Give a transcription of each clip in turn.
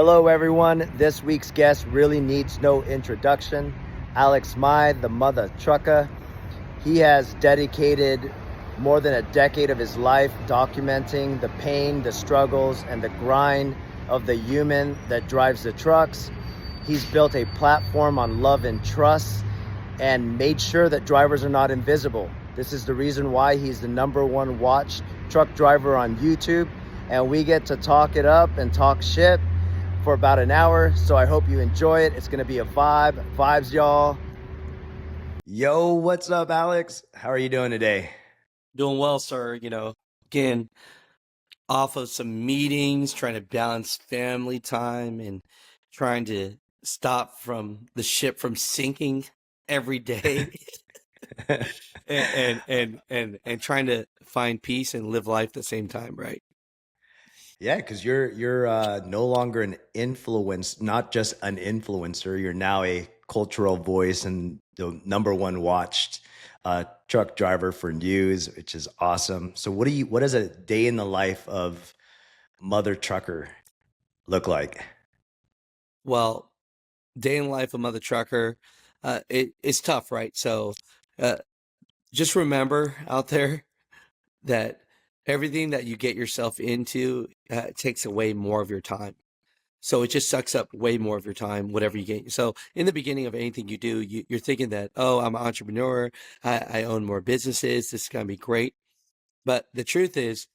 Hello, everyone. This week's guest really needs no introduction. Alex Mai, the Mutha Trucker. He has dedicated more than a decade of his life documenting the pain, the struggles, and the grind of the human that drives the trucks. He's built a platform on love and trust and made sure that drivers are not invisible. This is the reason why he's the #1 watched truck driver on YouTube, and we get to talk it up and talk shit for about an hour. So I hope you enjoy it. It's gonna be a vibes, y'all. Yo, what's up, Alex? How are you doing today? Doing well, sir. Again, off of some meetings, trying to balance family time and trying to stop from the ship from sinking every day and trying to find peace and live life at the same time, right? Yeah, because you're no longer an influence, not just an influencer. You're now a cultural voice and the #1 watched truck driver for news, which is awesome. So what does a day in the life of Mutha Trucker look like? Well, day in the life of Mother Trucker, it's tough, right? So uh, just remember out there that everything that you get yourself into takes away more of your time. So it just sucks up way more of your time, whatever you get. So in the beginning of anything you do, you're thinking that, oh, I'm an entrepreneur. I own more businesses. This is going to be great. But the truth is,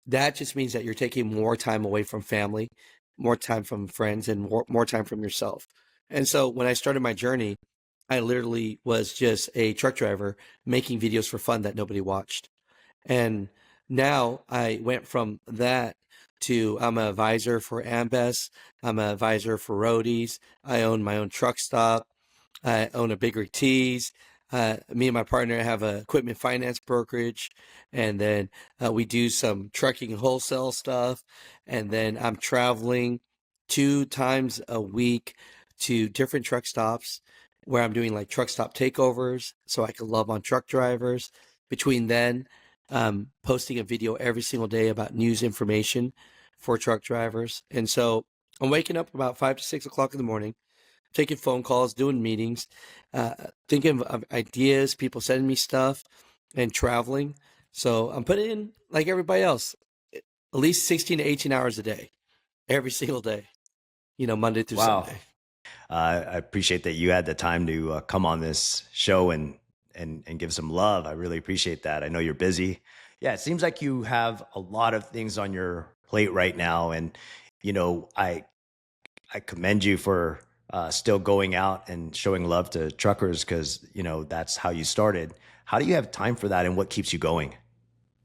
that just means that you're taking more time away from family, more time from friends, and more time from yourself. And so when I started my journey, I literally was just a truck driver making videos for fun that nobody watched. And now I went from that to I'm an advisor for Ambest. I'm an advisor for Roadies. I own my own truck stop. I own a Big Rig Tees. Me and my partner have a equipment finance brokerage, and then we do some trucking and wholesale stuff. And then I'm traveling 2 times a week to different truck stops where I'm doing like truck stop takeovers so I can love on truck drivers. Between then, posting a video every single day about news information for truck drivers. And so I'm waking up about 5 to 6 o'clock in the morning, taking phone calls, doing meetings, thinking of ideas, people sending me stuff, and traveling. So I'm putting in, like everybody else, at least 16 to 18 hours a day, every single day, Monday through Wow. Sunday. I appreciate that you had the time to come on this show and give some love. I really appreciate that. I know you're busy. Yeah, it seems like you have a lot of things on your plate right now, and I commend you for still going out and showing love to truckers because that's how you started. How do you have time for that, and what keeps you going?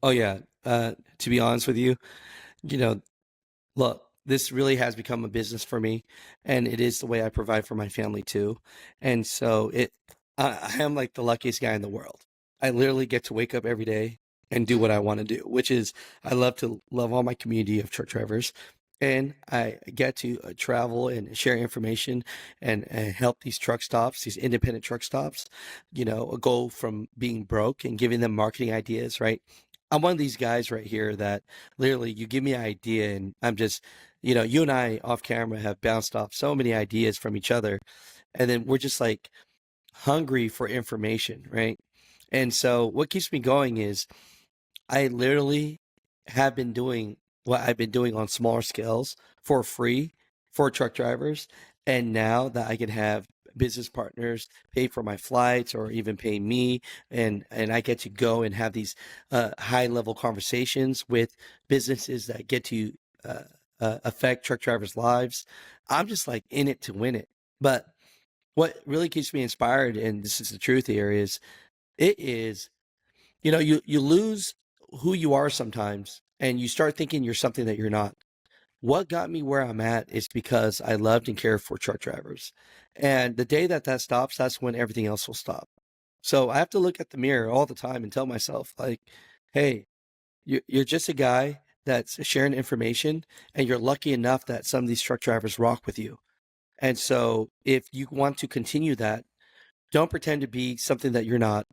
Oh, yeah. To be honest with you, you know, look, this really has become a business for me, and it is the way I provide for my family too. And so I am like the luckiest guy in the world. I literally get to wake up every day and do what I want to do, which is I love to love all my community of truck drivers. And I get to travel and share information and help these truck stops, these independent truck stops, go from being broke and giving them marketing ideas, right? I'm one of these guys right here that literally you give me an idea and I'm just, you and I off camera have bounced off so many ideas from each other. And then we're just like hungry for information, right? And so what keeps me going is I literally have been doing what I've been doing on smaller scales for free for truck drivers. And now that I can have business partners pay for my flights or even pay me, and I get to go and have these high level conversations with businesses that get to affect truck drivers' lives. I'm just like in it to win it. But what really keeps me inspired, and this is the truth here, is it is you lose who you are sometimes and you start thinking you're something that you're not. What got me where I'm at is because I loved and cared for truck drivers. And the day that that stops, that's when everything else will stop. So I have to look at the mirror all the time and tell myself, like, hey, you're just a guy that's sharing information, and you're lucky enough that some of these truck drivers rock with you. And so if you want to continue that, don't pretend to be something that you're not.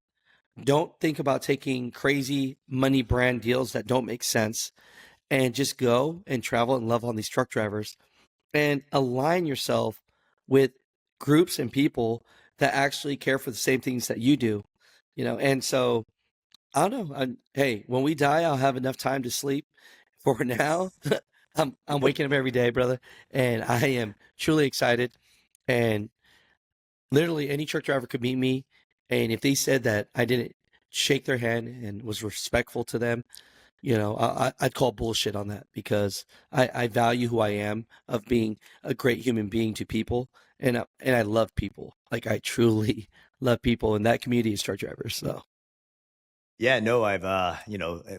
Don't think about taking crazy money brand deals that don't make sense, and just go and travel and love on these truck drivers. and align yourself with groups and people that actually care for the same things that you do, And so I don't know. Hey, when we die, I'll have enough time to sleep. For now, I'm waking up every day, brother, and I am truly excited. And literally, any truck driver could meet me, and if they said that I didn't shake their hand and was respectful to them, I'd call bullshit on that because I value who I am of being a great human being to people, and I love people. Like I truly love people, and that community is truck drivers. So. Yeah, no, I've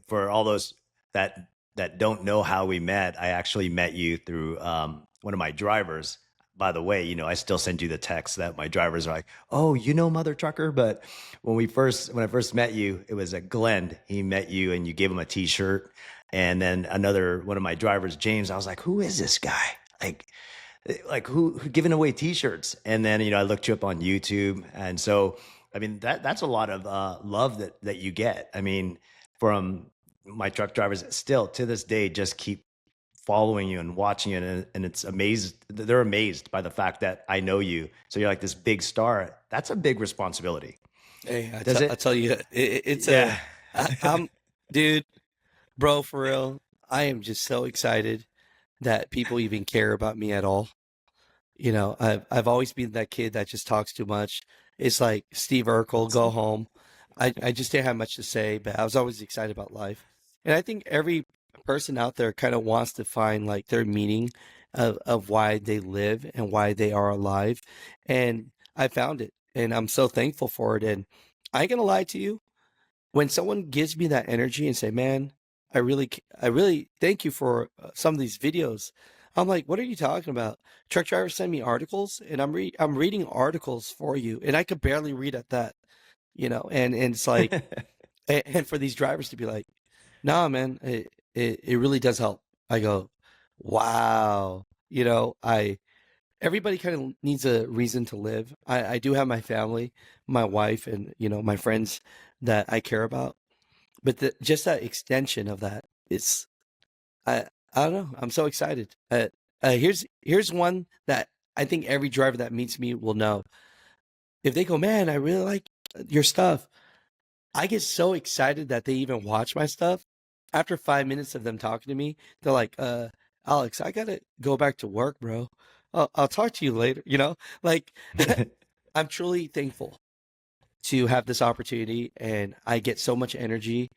for all those that don't know how we met, I actually met you through one of my drivers. By the way, I still send you the text that my drivers are like, "Oh, you know Mother Trucker?" But when I first met you, it was at Glenn. He met you and you gave him a t-shirt. And then another one of my drivers, James, I was like, "Who is this guy?" Like who giving away t-shirts? And then I looked you up on YouTube. And so I mean that's a lot of love that you get. I mean, from my truck drivers still to this day just keep following you and watching you, and it's amazed. They're amazed by the fact that I know you. So you're like this big star. That's a big responsibility. Hey, Does I it? tell you, it's Yeah. I'm, dude, bro, for real. I am just so excited that people even care about me at all. I've always been that kid that just talks too much. It's like Steve Urkel, go home. I just didn't have much to say, but I was always excited about life. And I think every person out there kind of wants to find like their meaning of why they live and why they are alive. And I found it, and I'm so thankful for it. And I ain't gonna lie to you, when someone gives me that energy and say, "Man, I really thank you for some of these videos," I'm like, "What are you talking about?" Truck drivers send me articles, and I'm reading articles for you, and I could barely read at that, and it's like, and for these drivers to be like, "Nah, man, it really does help." I go, "Wow," I everybody kind of needs a reason to live. I do have my family, my wife, and my friends that I care about, but just that extension of that is I I don't know. I'm so excited. Here's one that I think every driver that meets me will know. If they go, "Man, I really like your stuff," I get so excited that they even watch my stuff. After 5 minutes of them talking to me, they're like, Alex, I gotta go back to work, bro. I'll talk to you later." Like I'm truly thankful to have this opportunity, and I get so much energy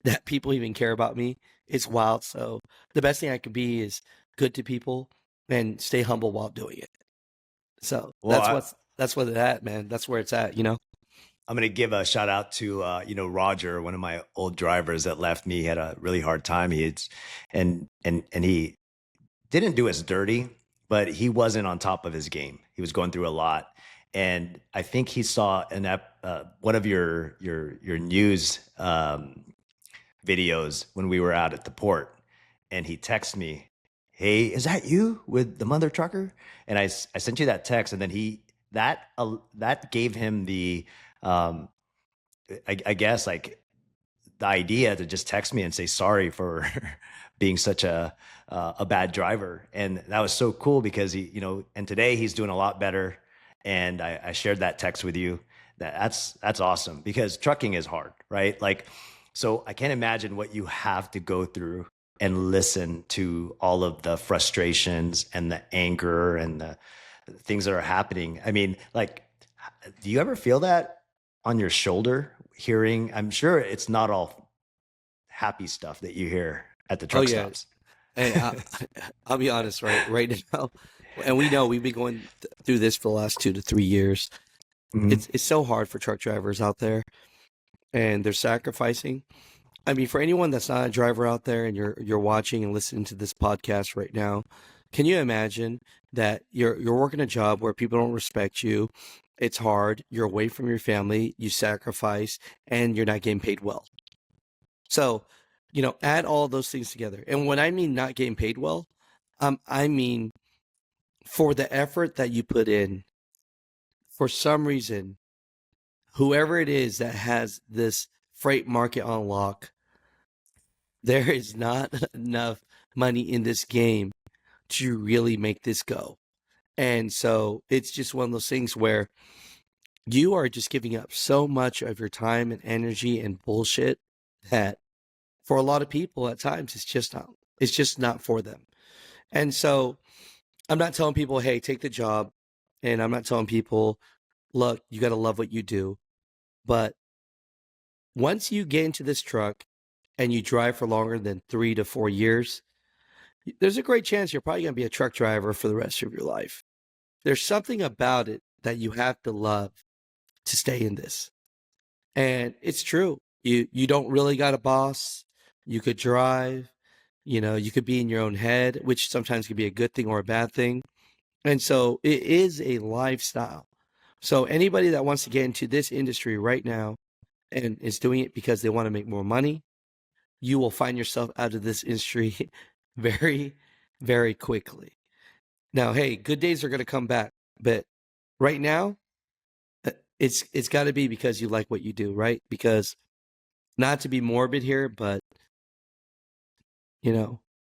that people even care about me. It's wild. So the best thing I could be is good to people and stay humble while doing it. So Well, that's what it's at, man. That's where it's at. I'm going to give a shout out to Roger, one of my old drivers that left me. He had a really hard time. And he didn't do us dirty, but he wasn't on top of his game. He was going through a lot, and I think he saw one of your news videos when we were out at the port, and he texted me, "Hey, is that you with the Mother Trucker?" And I sent you that text, and then that gave him the um, I guess like the idea to just text me and say sorry for being such a bad driver. And that was so cool because and today he's doing a lot better. And I shared that text with you. That's awesome because trucking is hard, right? Like, so I can't imagine what you have to go through and listen to all of the frustrations and the anger and the things that are happening. I mean, like, do you ever feel that on your shoulder hearing? I'm sure it's not all happy stuff that you hear at the Oh truck yeah. stops. Hey, I'll be honest, right now, and we know we've been going through this for the last 2 to 3 years. Mhm. It's so hard for truck drivers out there, and they're sacrificing. I mean, for anyone that's not a driver out there and you're watching and listening to this podcast right now, can you imagine that you're working a job where people don't respect you? It's hard. You're away from your family. You sacrifice, and you're not getting paid well. So, add all those things together. And when I mean not getting paid well, I mean for the effort that you put in. For some reason, whoever it is that has this freight market on lock, there is not enough money in this game to really make this go. And so it's just one of those things where you are just giving up so much of your time and energy and bullshit that for a lot of people at times it's just not for them. And so I'm not telling people, hey, take the job. And I'm not telling people, look, you got to love what you do. But once you get into this truck and you drive for longer than 3 to 4 years, there's a great chance you're probably going to be a truck driver for the rest of your life. There's something about it that you have to love to stay in this. And it's true. You don't really got a boss. You could drive, you could be in your own head, which sometimes can be a good thing or a bad thing. And so it is a lifestyle. So anybody that wants to get into this industry right now and is doing it because they want to make more money, you will find yourself out of this industry very, very quickly. Now, hey, good days are going to come back, but right now, it's got to be because you like what you do, right? Because not to be morbid here, but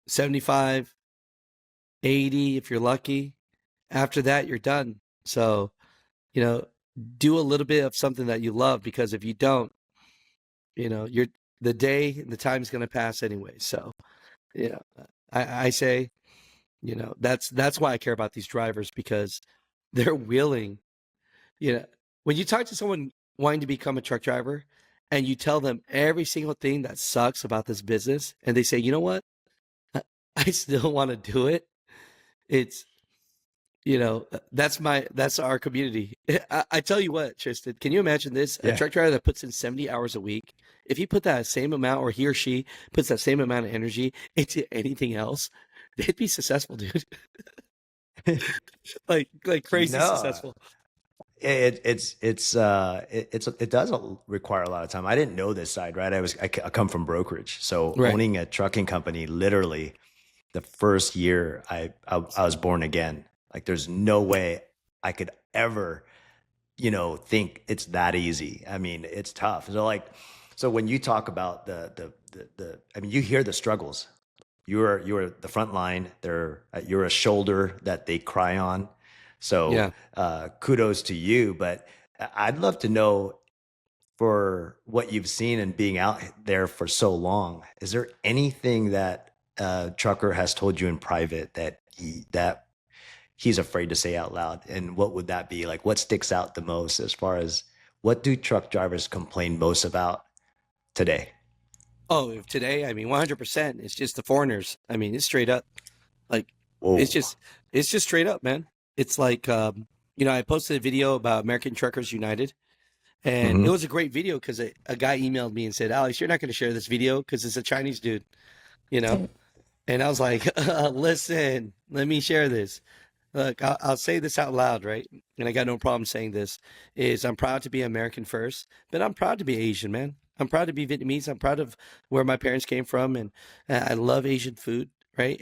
75, 80, if you're lucky. After that, you're done. So, do a little bit of something that you love, because if you don't, you're the day and the time is going to pass anyway. So, yeah, I say, that's why I care about these drivers, because they're willing. When you talk to someone wanting to become a truck driver and you tell them every single thing that sucks about this business, and they say, you know what, I still want to do it. It's, that's our community. I tell you what, Tristan, can you imagine this? A Yeah. truck driver that puts in 70 hours a week, if he put that same amount, or he or she puts that same amount of energy into anything else, they'd be successful, dude. like crazy No, successful. it does require a lot of time. I didn't know this side, right? I come from brokerage, so Right. owning a trucking company, literally the first year I was born again. Like, there's no way I could ever, think it's that easy. I mean, it's tough. So when you talk about I mean, you hear the struggles. You're the front line. You're a shoulder that they cry on. So Yeah. kudos to you. But I'd love to know, for what you've seen and being out there for so long, is there anything that Trucker has told you in private that he's afraid to say out loud? And what would that be? Like, what sticks out the most, as far as what do truck drivers complain most about today? Oh, today, I mean, 100%. It's just the foreigners. I mean, it's straight up. Like, it's Whoa. just, it's just straight up, man. It's like, I posted a video about American Truckers United, and it Hmm. was a great video because a guy emailed me and said, Alex, you're not going to share this video because it's a Chinese dude, you know? And I was like, listen, let me share this. Look, I'll say this out loud, right? And I got no problem saying this, is I'm proud to be American first, but I'm proud to be Asian, man. I'm proud to be Vietnamese. I'm proud of where my parents came from, and I love Asian food, right?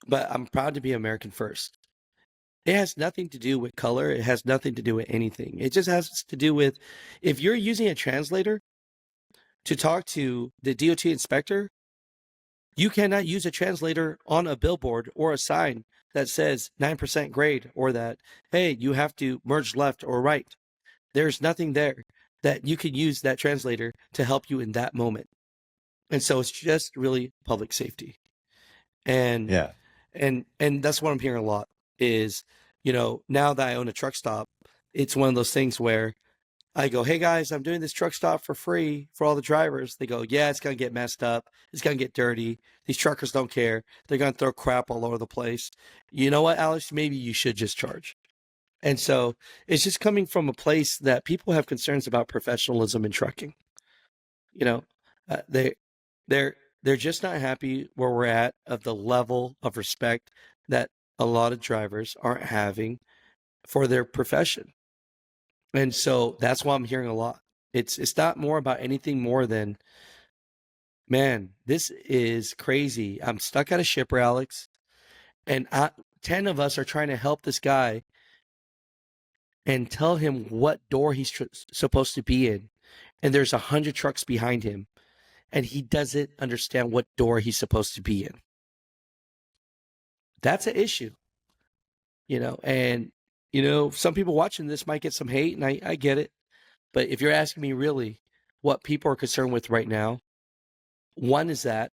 But I'm proud to be American first. It has nothing to do with color. It has nothing to do with anything. It just has to do with, if you're using a translator to talk to the DOT inspector, you cannot use a translator on a billboard or a sign that says 9% grade, or that, hey, you have to merge left or right. There's nothing there that you can use that translator to help you in that moment. And so it's just really public safety. And Yeah. and that's what I'm hearing a lot is, now that I own a truck stop, it's one of those things where I go, hey guys, I'm doing this truck stop for free for all the drivers. They go, yeah, it's going to get messed up. It's going to get dirty. These truckers don't care. They're going to throw crap all over the place. You know what, Alex? Maybe you should just charge. And so it's just coming from a place that people have concerns about professionalism in trucking. You know, they they're just not happy where we're at, of the level of respect that a lot of drivers aren't having for their profession. And so that's why I'm hearing a lot. It's not more about anything more than, man, this is crazy. I'm stuck at a shipper, Alex, and 10 of us are trying to help this guy and tell him what door he's supposed to be in. And there's 100 trucks behind him, and he doesn't understand what door he's supposed to be in. That's an issue, and some people watching this might get some hate, and I get it. But if you're asking me really what people are concerned with right now, one is that,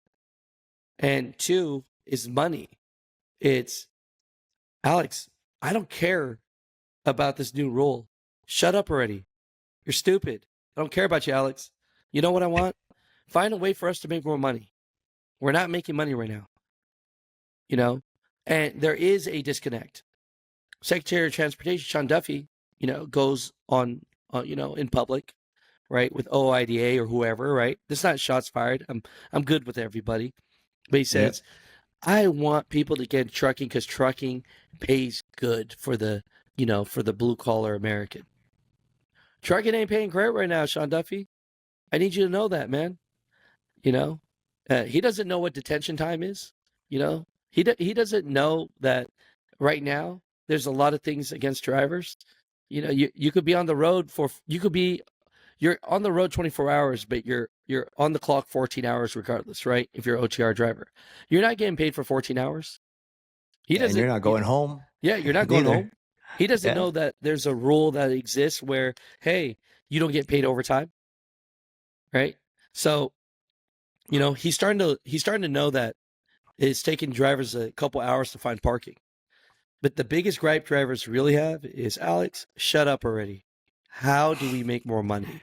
and two is money. It's, Alex, I don't care about this new rule. Shut up already. You're stupid. I don't care about you, Alex. You know what I want? Find a way for us to make more money. We're not making money right now, and there is a disconnect. Secretary of Transportation, Sean Duffy, goes on, in public, right, with OIDA or whoever, right? This is not shots fired. I'm good with everybody. But he says, I want people to get trucking because trucking pays good for the blue collar American. Trucking ain't paying great right now, Sean Duffy. I need you to know that, man. He doesn't know what detention time is. He doesn't know that right now there's a lot of things against drivers. You could be on the road you're on the road 24 hours, but you're on the clock 14 hours regardless, right? If you're an OTR driver, you're not getting paid for 14 hours. He doesn't. And you're not going home. Yeah, you're not going Neither. home. He doesn't know that there's a rule that exists where, hey, you don't get paid overtime, right? So, he's starting to know that it's taking drivers a couple hours to find parking. But the biggest gripe drivers really have is, Alex, shut up already. How do we make more money?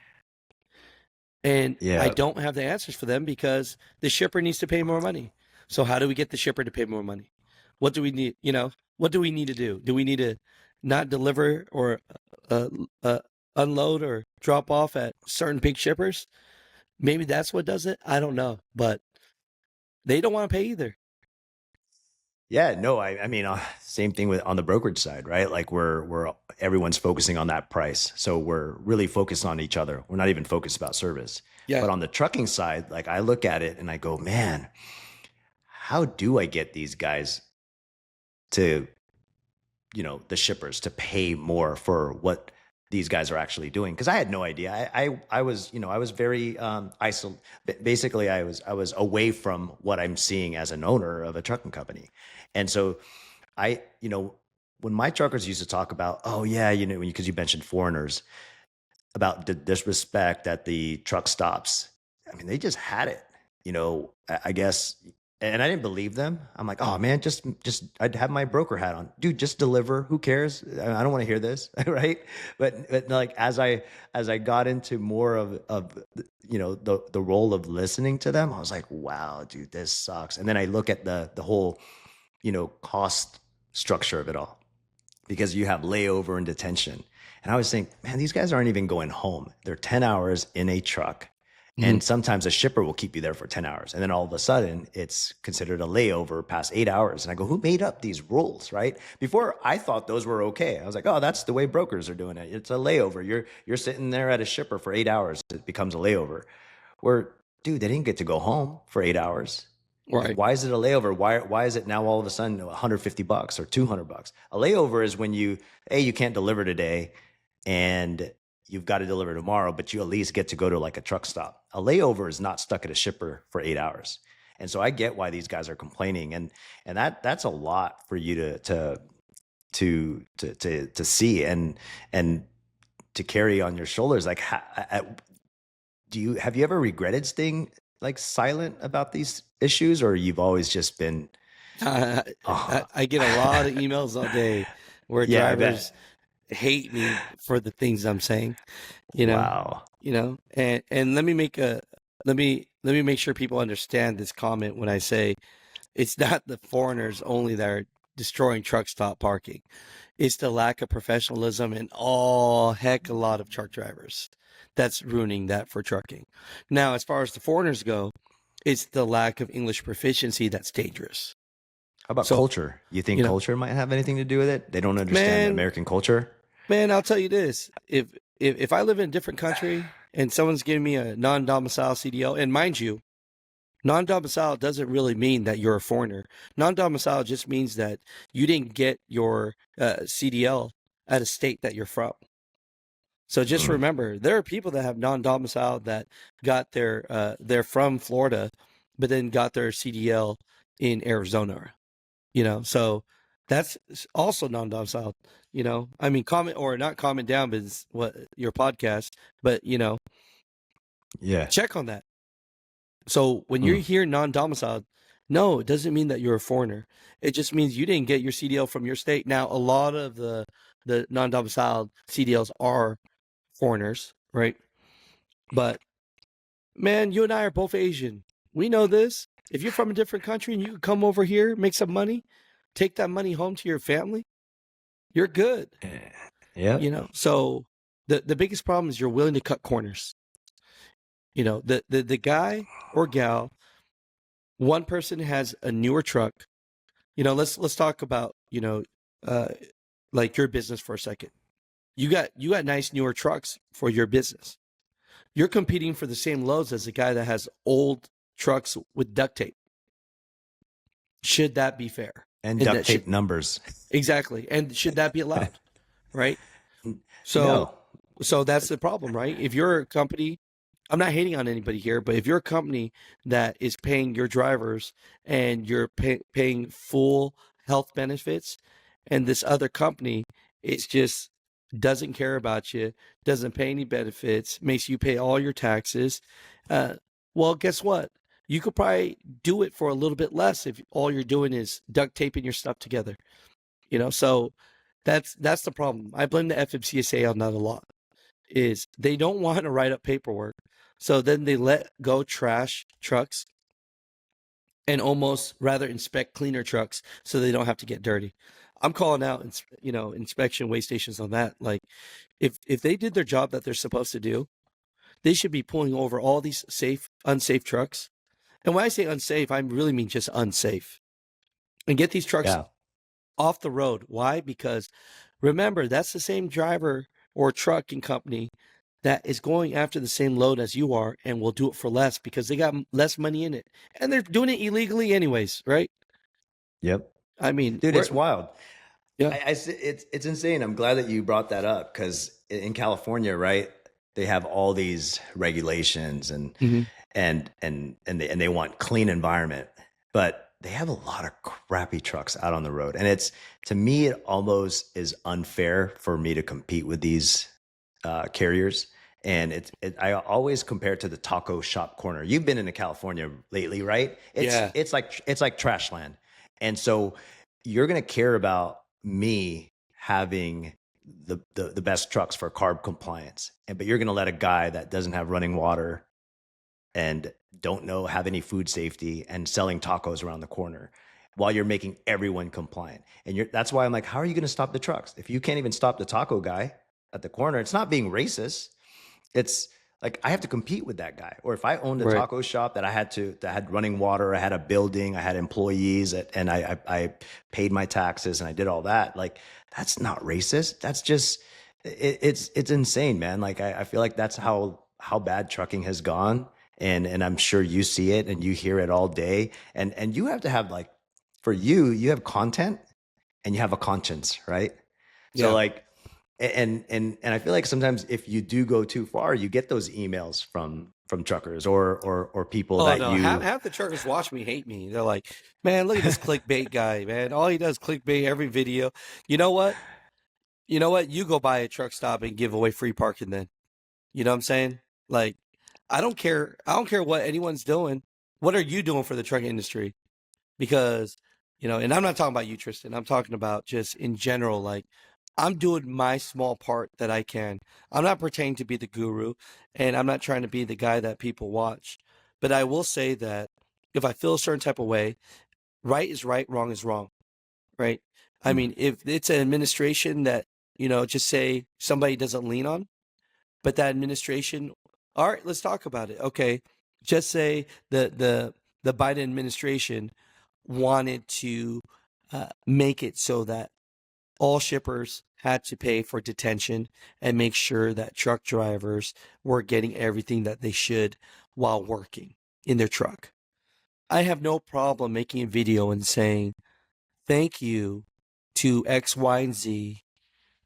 And I don't have the answers for them because the shipper needs to pay more money. So how do we get the shipper to pay more money? What do we need? What do we need to do? Do we need to not deliver or unload or drop off at certain big shippers? Maybe that's what does it. I don't know, but they don't want to pay either. Yeah, no, I mean, same thing on the brokerage side, right? Like we're everyone's focusing on that price, so we're really focused on each other. We're not even focused about service. Yeah. But on the trucking side, like I look at it and I go, man, how do I get these guys to, the shippers to pay more for what these guys are actually doing? Because I had no idea. I was, I was very isolated. Basically, I was away from what I'm seeing as an owner of a trucking company. And so when my truckers used to talk about, oh yeah, because you mentioned foreigners, about the disrespect at the truck stops. I mean, they just had it, I guess. And I didn't believe them. I'm like, oh man, just I'd have my broker hat on, dude. Just deliver. Who cares? I don't want to hear this, right? But like as I got into more of the role of listening to them, I was like, wow, dude, this sucks. And then I look at the whole cost structure of it all, because you have layover and detention, and I was thinking, man, these guys aren't even going home. They're 10 hours in a truck. And sometimes a shipper will keep you there for 10 hours. And then all of a sudden it's considered a layover past 8 hours. And I go, who made up these rules, right? Before I thought those were okay. I was like, oh, that's the way brokers are doing it. It's a layover. You're sitting there at a shipper for 8 hours. It becomes a layover. Where, dude, they didn't get to go home for 8 hours. Right. Like, why is it a layover? Why is it now all of a sudden $150 or $200? A layover is when you can't deliver today and you've got to deliver tomorrow, but you at least get to go to like a truck stop. A layover is not stuck at a shipper for 8 hours. And so I get why these guys are complaining. And that's a lot for you to see and to carry on your shoulders. Like, have you ever regretted staying like silent about these issues, or you've always just been, I get a lot of emails all day where drivers hate me for the things I'm saying, Wow. And let me make sure people understand this comment when I say it's not the foreigners only that are destroying truck stop parking. It's the lack of professionalism and a lot of truck drivers that's ruining that for trucking. Now, as far as the foreigners go, it's the lack of English proficiency that's dangerous. How about culture? You think culture might have anything to do with it? They don't understand American culture? Man, I'll tell you this. If I live in a different country and someone's giving me a non-domicile CDL, and mind you, non-domicile doesn't really mean that you're a foreigner. Non-domicile just means that you didn't get your CDL at a state that you're from. So just remember, there are people that have non-domicile that got they're from Florida, but then got their CDL in Arizona. So that's also non-domiciled. I mean, comment or not comment down, but it's what your podcast, but Yeah. check on that. So when you're Mm. here non-domiciled, no, it doesn't mean that you're a foreigner. It just means you didn't get your CDL from your state. Now, a lot of the non-domiciled CDLs are foreigners, right? But man, you and I are both Asian. We know this. If you're from a different country and you can come over here, make some money, take that money home to your family, you're good. Yeah. So the biggest problem is you're willing to cut corners. The guy or gal, one person has a newer truck. Let's talk about, uh, like your business for a second. You got nice newer trucks for your business. You're competing for the same loads as a guy that has old trucks with duct tape. Should that be fair? And duct tape numbers. Exactly. And should that be allowed? Right? No. So that's the problem, right? If you're a company, I'm not hating on anybody here, but if you're a company that is paying your drivers and you're paying full health benefits, and this other company is just doesn't care about you, doesn't pay any benefits, makes you pay all your taxes, well, guess what? You could probably do it for a little bit less if all you're doing is duct taping your stuff together. So that's the problem. I blame the FMCSA on that a lot. Is they don't want to write up paperwork, so then they let go trash trucks and almost rather inspect cleaner trucks so they don't have to get dirty. I'm calling out, inspection weigh stations on that. Like, if they did their job that they're supposed to do, they should be pulling over all these unsafe trucks. And when I say unsafe, I really mean just unsafe, and get these trucks off the road. Why? Because remember, that's the same driver or trucking company that is going after the same load as you are and will do it for less because they got less money in it. And they're doing it illegally anyways, right? Yep. I mean, Dude, it's wild. Yeah. It's insane. I'm glad that you brought that up because in California, right, they have all these regulations and Mhm. and they want clean environment, but they have a lot of crappy trucks out on the road, and it's, to me, it almost is unfair for me to compete with these carriers. And I always compare it to the taco shop corner. You've been into California lately, right? Yeah. It's like trash land. And so you're going to care about me having the best trucks for carb compliance. But you're going to let a guy that doesn't have running water and don't have any food safety and selling tacos around the corner while you're making everyone compliant. And that's why I'm like, how are you going to stop the trucks? If you can't even stop the taco guy at the corner, it's not being racist. It's like, I have to compete with that guy. Or if I owned a Right. taco shop that had running water, I had a building, I had employees, and I paid my taxes and I did all that, like, that's not racist. That's just, it's insane, man. Like, I feel like that's how bad trucking has gone. And I'm sure you see it and you hear it all day. And you have to have, like, for you have content and you have a conscience, right? So Yeah. like, and I feel like sometimes if you do go too far, you get those emails from truckers or people Oh that no, you half the truckers watch me hate me. They're like, man, look at this clickbait guy, man. All he does is clickbait every video. You know what? You go by a truck stop and give away free parking then. You know what I'm saying? Like, I don't care. I don't care what anyone's doing. What are you doing for the trucking industry? Because, and I'm not talking about you, Tristan. I'm talking about just in general. Like, I'm doing my small part that I can. I'm not pretending to be the guru, and I'm not trying to be the guy that people watch. But I will say that if I feel a certain type of way, right is right, wrong is wrong, right? I mean, if it's an administration that, just say somebody doesn't lean on, but that administration, all right, let's talk about it. Okay, just say the Biden administration wanted to make it so that all shippers had to pay for detention and make sure that truck drivers were getting everything that they should while working in their truck. I have no problem making a video and saying, thank you to X, Y, and Z.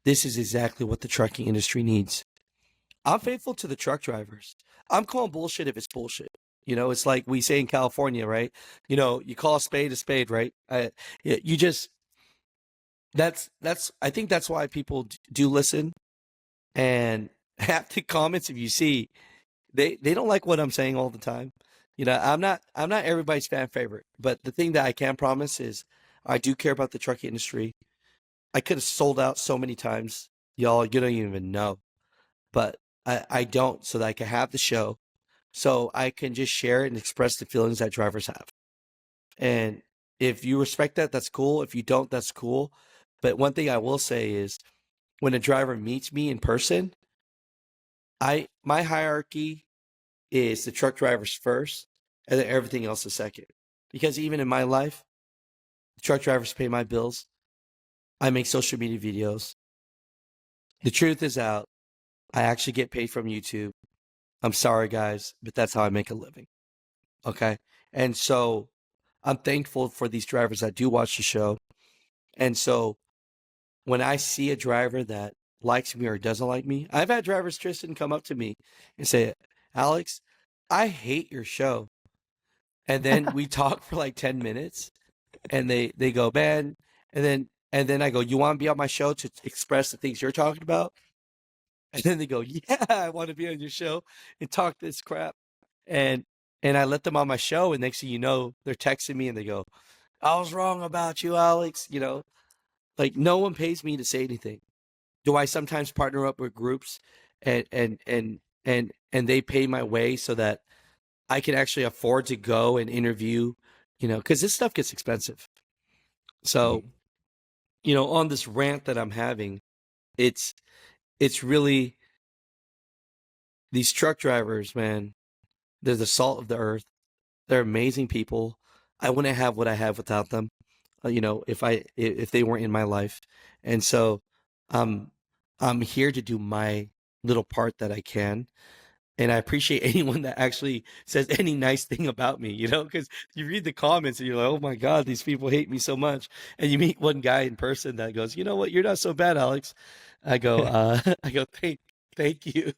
This is exactly what the trucking industry needs. I'm faithful to the truck drivers. I'm calling bullshit if it's bullshit. You know, it's like we say in California, right? You know, you call a spade, right? You just I think that's why people do listen. And half the comments, if you see, they don't like what I'm saying all the time. You know, I'm not everybody's fan favorite, but the thing that I can promise is I do care about the trucking industry. I could have sold out so many times, y'all. You don't even know, but I don't, so that I can have the show, so I can just share it and express the feelings that drivers have. And if you respect that, that's cool. If you don't, that's cool. But one thing I will say is, when a driver meets me in person, my hierarchy is the truck drivers first, and then everything else is second. Because even in my life, the truck drivers pay my bills. I make social media videos. The truth is out. I actually get paid from YouTube. I'm sorry, guys, but that's how I make a living. Okay. And so I'm thankful for these drivers that do watch the show. And so when I see a driver that likes me or doesn't like me, I've had drivers, Tristan, come up to me and say, Alex, I hate your show. And then we talk for like 10 minutes, and they go, man, and then I go, you want to be on my show to express the things you're talking about? And then they go, yeah, I want to be on your show and talk this crap. And I let them on my show, and next thing you know, they're texting me and they go, I was wrong about you, Alex. You know, like, no one pays me to say anything. Do I sometimes partner up with groups, and they pay my way so that I can actually afford to go and interview, you know, because this stuff gets expensive. So, you know, on this rant that I'm having, it's really these truck drivers, man. They're the salt of the earth. They're amazing people. I wouldn't have what I have without them. You know, if they weren't in my life. And so, I'm here to do my little part that I can. And I appreciate anyone that actually says any nice thing about me, you know, because you read the comments and you're like, oh my God, these people hate me so much. And you meet one guy in person that goes, you know what, you're not so bad, Alex. I go, I go, thank you.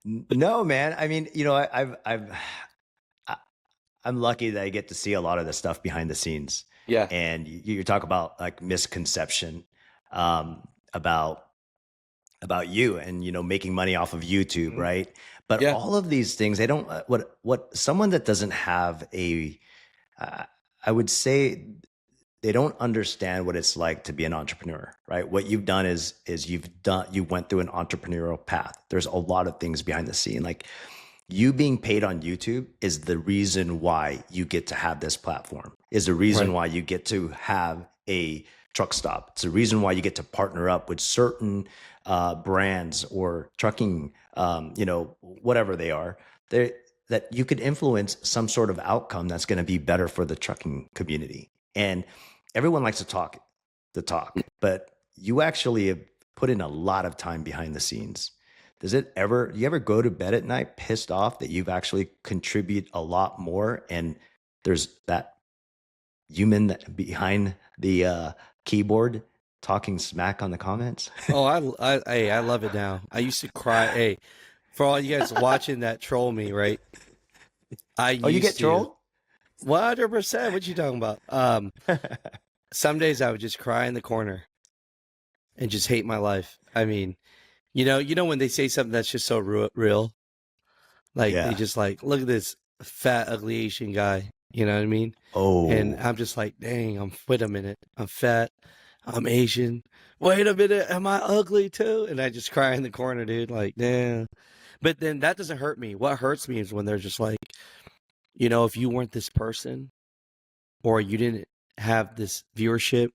No, man. I mean, you know, I- I'm lucky that I get to see a lot of the stuff behind the scenes. Yeah. And you talk about like misconception um, about you and making money off of YouTube, Mhm. right? But Yeah. all of these things, they don't. What someone that doesn't have a, uh, I would say, they don't understand what it's like to be an entrepreneur, right? What you've done is you went through an entrepreneurial path. There's a lot of things behind the scene, like you being paid on YouTube is the reason why you get to have this platform, is the reason Right. why you get to have a truck stop. It's the reason why you get to partner up with certain brands or trucking, whatever they are, they that you could influence some sort of outcome that's going to be better for the trucking community. And everyone likes to talk the talk, but you actually have put in a lot of time behind the scenes. Do you ever go to bed at night pissed off that you've actually contribute a lot more, and there's that human that behind the keyboard talking smack on the comments? Oh, I love it now. I used to cry. Hey, for all you guys watching that troll me, right? I Oh, you used get to trolled? 100%. What you talking about? Some days I would just cry in the corner and just hate my life. I mean, you know when they say something that's just so real, like they Yeah. just like, look at this fat, ugly Asian guy. You know what I mean? And Oh, I'm just like, dang, wait a minute, I'm fat, I'm Asian. Wait a minute, am I ugly too? And I just cry in the corner, dude. Like, damn. But then that doesn't hurt me. What hurts me is when they're just like, if you weren't this person, or you didn't have this viewership,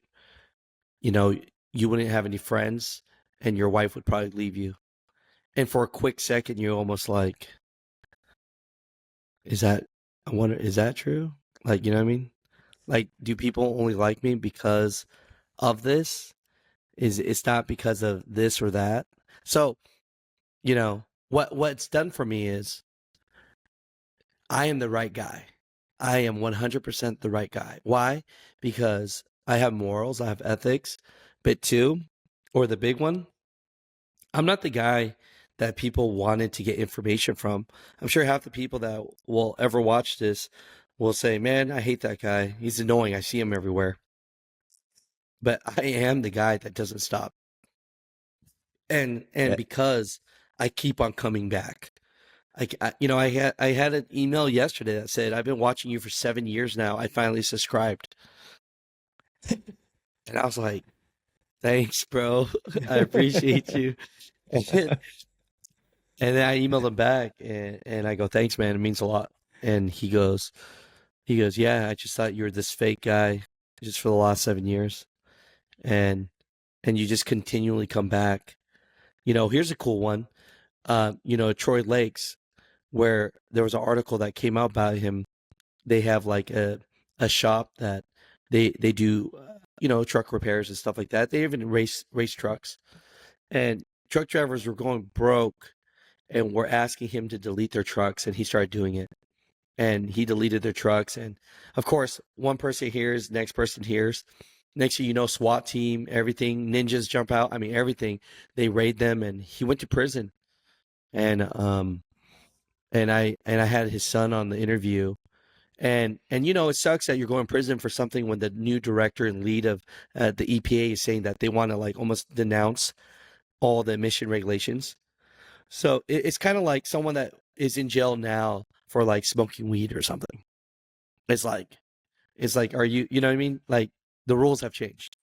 you know, you wouldn't have any friends, and your wife would probably leave you. And for a quick second, you're almost like, is that, I wonder, is that true? Like, you know what I mean? Like, do people only like me because of this? It's not because of this or that. So, what's done for me is I am the right guy. I am 100% the right guy. Why? Because I have morals, I have ethics. But two, or the big one, I'm not the guy that people wanted to get information from. I'm sure half the people that will ever watch this will say, man, I hate that guy. He's annoying. I see him everywhere. But I am the guy that doesn't stop. And Yeah. because I keep on coming back. I had an email yesterday that said, I've been watching you for 7 years now. I finally subscribed. And I was like, thanks, bro. I appreciate you. And then I emailed him back and I go, thanks, man. It means a lot. And he goes, yeah, I just thought you were this fake guy just for the last 7 years. And you just continually come back. Here's a cool one. Troy Lakes, where there was an article that came out about him. They have like a shop that they do, truck repairs and stuff like that. They even race trucks. And truck drivers were going broke and were asking him to delete their trucks, and he started doing it. And he deleted their trucks. And of course, one person hears, next person hears. Next thing you know, SWAT team, everything, ninjas jump out. I mean, everything. They raid them, and he went to prison. And I had his son on the interview. And it sucks that you're going to prison for something when the new director and lead of the EPA is saying that they want to like almost denounce all the emission regulations. So it's kind of like someone that is in jail now for like smoking weed or something. It's like, are you know what I mean? Like the rules have changed.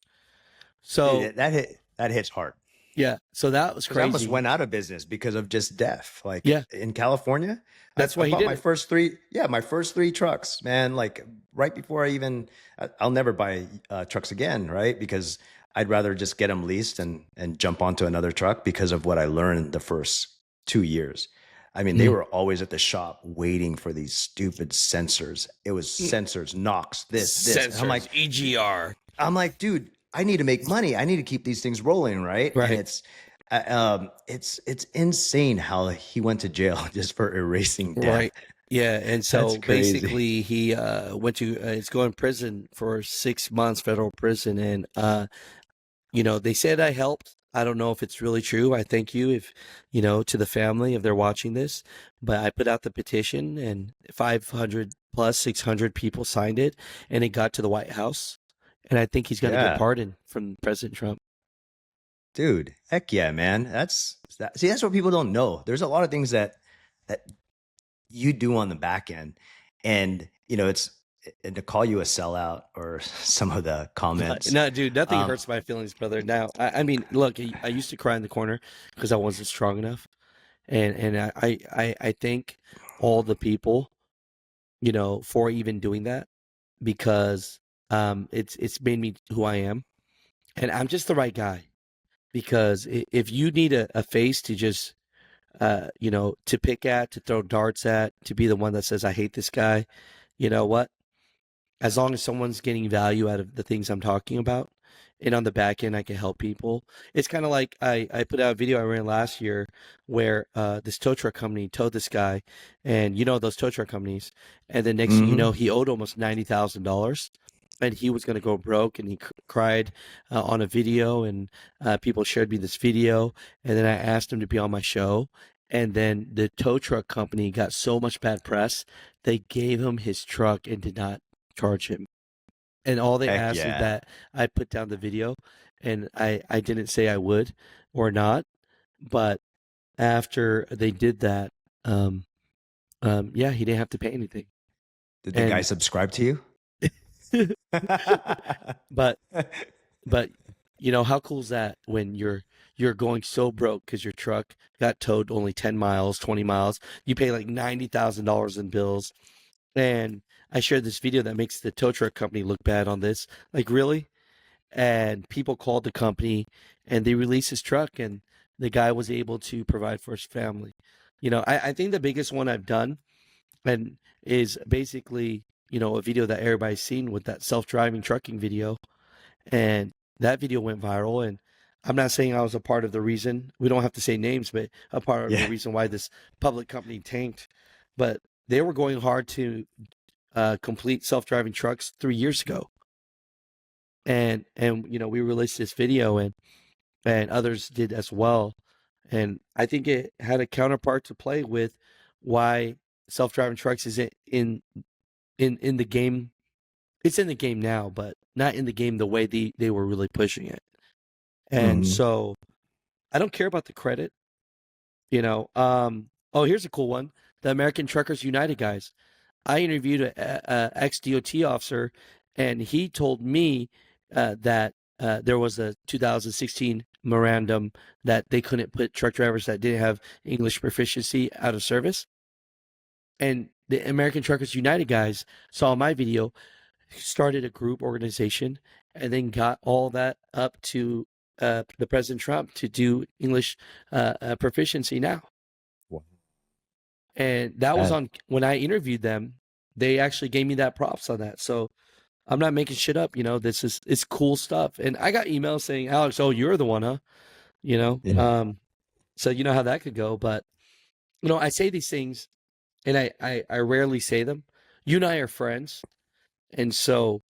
So That hits hard. yeah, so that was 'Cause I almost crazy. went out of business because of just death. Like Yeah. in California, That's I why he bought did my it. my first three trucks, man. Like right before I'll never buy trucks again, right? Because I'd rather just get them leased and jump onto another truck because of what I learned the first 2 years. I mean, they were always at the shop waiting for these stupid sensors. It was sensors, NOx, this. And I'm like, EGR. dude, I need to make money. I need to keep these things rolling, right? Right. And it's insane how he went to jail just for erasing death. Right. Yeah, and so That's crazy. basically he went to he's going to prison for 6 months, federal prison, and they said I helped. I don't know if it's really true. I thank you if to the family if they're watching this, but I put out the petition and 500 plus 600 people signed it, and it got to the White House, and I think he's going to get Yeah. pardoned from President Trump. Dude, heck yeah, man. See, that's what people don't know. There's a lot of things that you do on the back end. And and to call you a sellout or some of the comments. No, dude, nothing um, hurts my feelings, brother. Now, I mean, look, I used to cry in the corner because I wasn't strong enough, and I thank all the people, for even doing that because it's made me who I am, and I'm just the right guy because if you need a face to just to pick at, to throw darts at, to be the one that says I hate this guy, you know what? As long as someone's getting value out of the things I'm talking about, and on the back end, I can help people. It's kind of like I put out a video I ran last year where this tow truck company towed this guy, and those tow truck companies, and then next thing you know, he owed almost $90,000, and he was going to go broke, and he cried on a video, and people shared me this video, and then I asked him to be on my show, and then the tow truck company got so much bad press, they gave him his truck and did not charge him. And all they Heck asked is yeah. that I put down the video, and I didn't say I would or not, but after they did that, yeah, he didn't have to pay anything. Did the guy And subscribe to you? but how cool is that when you're going so broke because your truck got towed only 10 miles, 20 miles, you pay like $90,000 in bills. And I shared this video that makes the tow truck company look bad on this. Like, really? And people called the company and they released his truck, and the guy was able to provide for his family. I think the biggest one I've done and is basically, a video that everybody's seen with that self-driving trucking video. And that video went viral. And I'm not saying I was a part of the reason. We don't have to say names, but a part of Yeah. the reason why this public company tanked. But they were going hard to complete self-driving trucks 3 years ago, and we released this video, and others did as well, And I think it had a counterpart to play with why self-driving trucks isn't in the game. It's in the game now, but not in the game the way they were really pushing it. And Hmm. so I don't care about the credit, you know. Oh, here's a cool one. The American Truckers United guys. I interviewed a ex-DOT officer, and he told me that there was a 2016 memorandum that they couldn't put truck drivers that didn't have English proficiency out of service. And the American Truckers United guys saw my video, started a group organization, and then got all that up to the President Trump to do English proficiency now. Wow. And that was That, on when I interviewed them. They actually gave me that props on that. So I'm not making shit up. It's cool stuff. And I got emails saying, Alex, oh, you're the one, huh? You know, yeah. so you know how that could go. But I say these things, and I rarely say them. You and I are friends, and so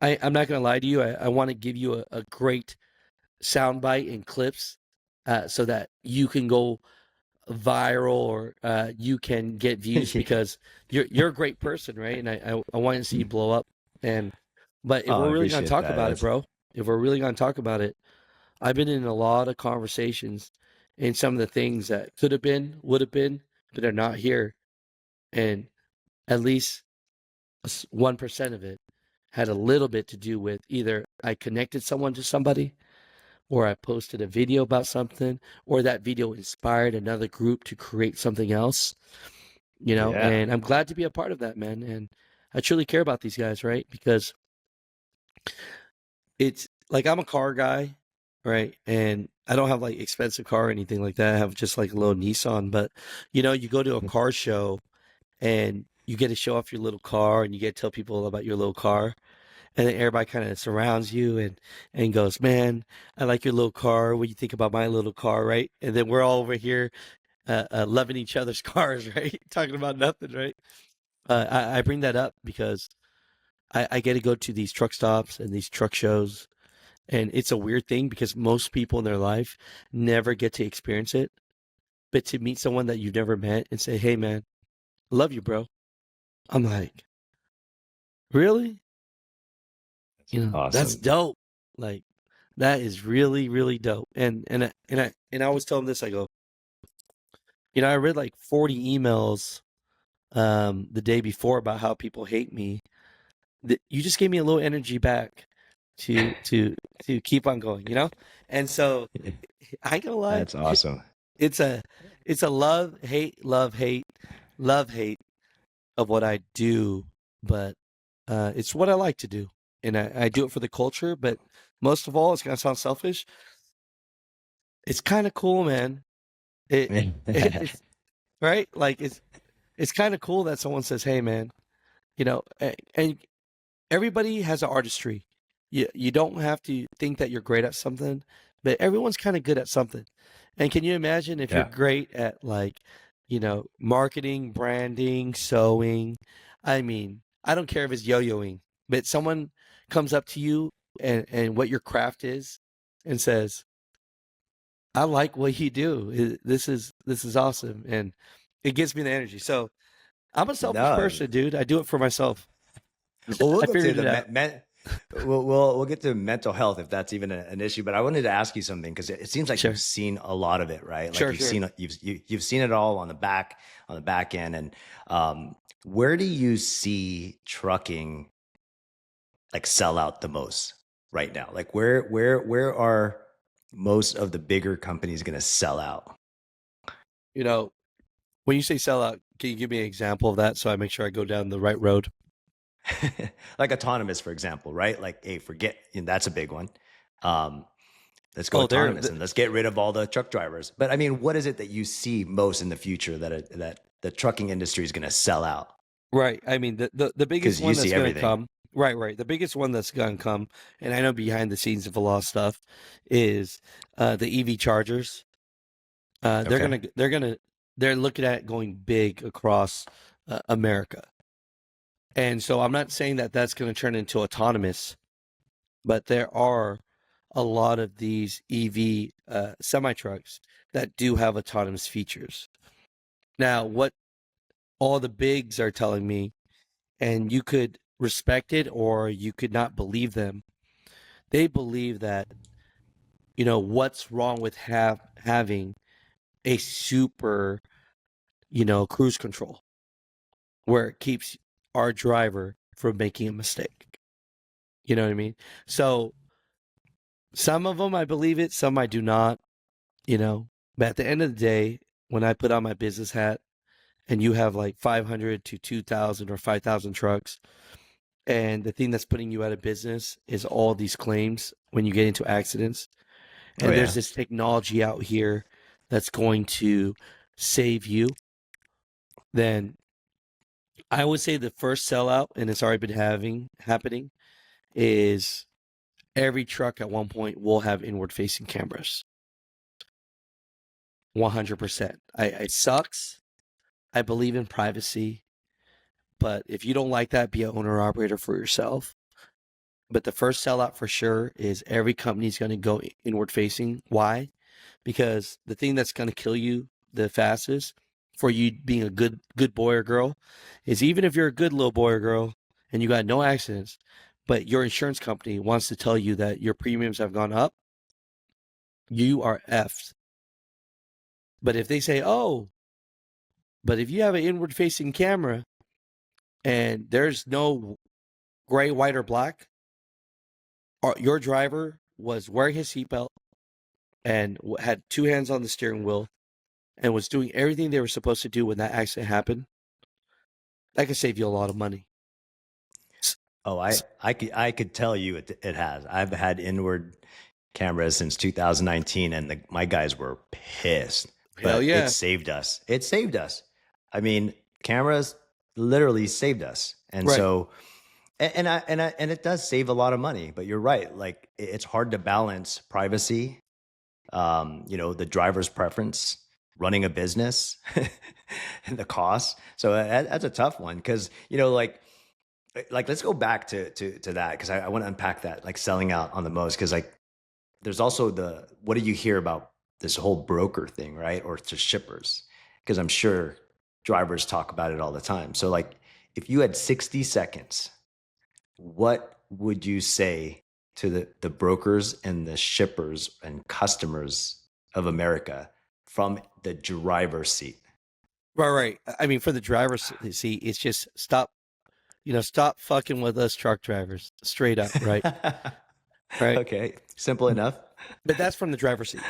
I'm not going to lie to you. I want to give you a great soundbite and clips, so that you can go viral, or you can get views, Yeah. because you're a great person, right? And I want to see you blow up. But if Oh, we're I really gonna appreciate talk that. about it, That's bro, if we're really gonna talk about it, I've been in a lot of conversations, and some of the things that could have been, would have been, but are not here, and at least 1% of it had a little bit to do with either I connected someone to somebody, or I posted a video about something, or that video inspired another group to create something else, yeah. and I'm glad to be a part of that, man. And I truly care about these guys, right? Because it's like I'm a car guy, right? And I don't have like expensive car or anything like that. I have just like a little Nissan, but you go to a car show and you get to show off your little car, and you get to tell people about your little car. And then everybody kind of surrounds you and goes, man, I like your little car. What do you think about my little car, right? And then we're all over here loving each other's cars, right? Talking about nothing, right? I bring that up because I get to go to these truck stops and these truck shows, and it's a weird thing because most people in their life never get to experience it. But to meet someone that you've never met and say, hey, man, love you, bro. I'm like, really? That's Awesome. dope. Like, that is really, really dope. And I always tell them this. I go, I read like 40 emails the day before about how people hate me. You just gave me a little energy back to keep on going. And so I ain't gonna lie, That's awesome. it's a love hate of what I do, but it's what I like to do, and I do it for the culture. But most of all, it's gonna sound selfish. It's kind of cool, man. It's right, like it's kind of cool that someone says, "Hey, man," and everybody has an artistry. You don't have to think that you're great at something, but everyone's kind of good at something. And can you imagine if you're Yeah. great at, like, marketing, branding, sewing? I mean, I don't care if it's yo-yoing, but someone comes up to you and what your craft is and says, "I like what you do. This is awesome," and it gives me the energy. So I'm a selfish No. person, dude. I do it for myself. Well, we'll I go to figured the it out. we'll get to mental health if that's even an issue. But I wanted to ask you something because it seems like you've Sure. seen a lot of it, right? Like Sure, sure. you've seen it all on the back end. And where do you see trucking like sell out the most right now? Like where are most of the bigger companies going to sell out? You know, when you say sell out, can you give me an example of that so I make sure I go down the right road? Like autonomous, for example, right? Like, hey, forget, that's a big one. Um, let's go Oh, autonomous and let's get rid of all the truck drivers. But I mean, what is it that you see most in the future that the trucking industry is going to sell out? right. I mean, the biggest Because you one that's see going to everything. come, right, right. The biggest one that's going to come, and I know behind the scenes of a lot of stuff, is the EV chargers. Okay. They're looking at going big across America. And so I'm not saying that that's going to turn into autonomous, but there are a lot of these EV semi trucks that do have autonomous features. Now, what all the bigs are telling me, and you could respect it or you could not believe them, they believe that, what's wrong with having a super, cruise control where it keeps our driver from making a mistake. You know what I mean? So some of them I believe it, some I do not, But at the end of the day, when I put on my business hat and you have like 500 to 2,000 or 5,000 trucks, and the thing that's putting you out of business is all these claims when you get into accidents. And there's this technology out here that's going to save you. Then I would say the first sellout, and it's already been happening, is every truck at one point will have inward facing cameras. 100%. It sucks. I believe in privacy, but if you don't like that, be an owner operator for yourself. But the first sellout for sure is every company's going to go inward facing. Why? Because the thing that's going to kill you the fastest for you being a good boy or girl is, even if you're a good little boy or girl and you got no accidents, but your insurance company wants to tell you that your premiums have gone up, you are effed. But if they say, but if you have an inward facing camera and there's no gray, white, or black, or your driver was wearing his seatbelt and had two hands on the steering wheel and was doing everything they were supposed to do when that accident happened, that could save you a lot of money. Oh, I could tell you it has. I've had inward cameras since 2019, and my guys were pissed. Hell But yeah. it saved us. It saved us. I mean, cameras literally saved us, and Right. so and it does save a lot of money. But you're right. Like, it's hard to balance privacy, the driver's preference, running a business, and the cost. So that's a tough one because let's go back to that, because I want to unpack that, like selling out on the most, because like there's also what do you hear about this whole broker thing, right? Or to shippers, because I'm sure drivers talk about it all the time. So like, if you had 60 seconds, what would you say to the brokers and the shippers and customers of America from the driver's seat? Right. I mean, for the driver's seat, it's just stop fucking with us truck drivers, straight up, right? Right. Okay, simple enough. But that's from the driver's seat,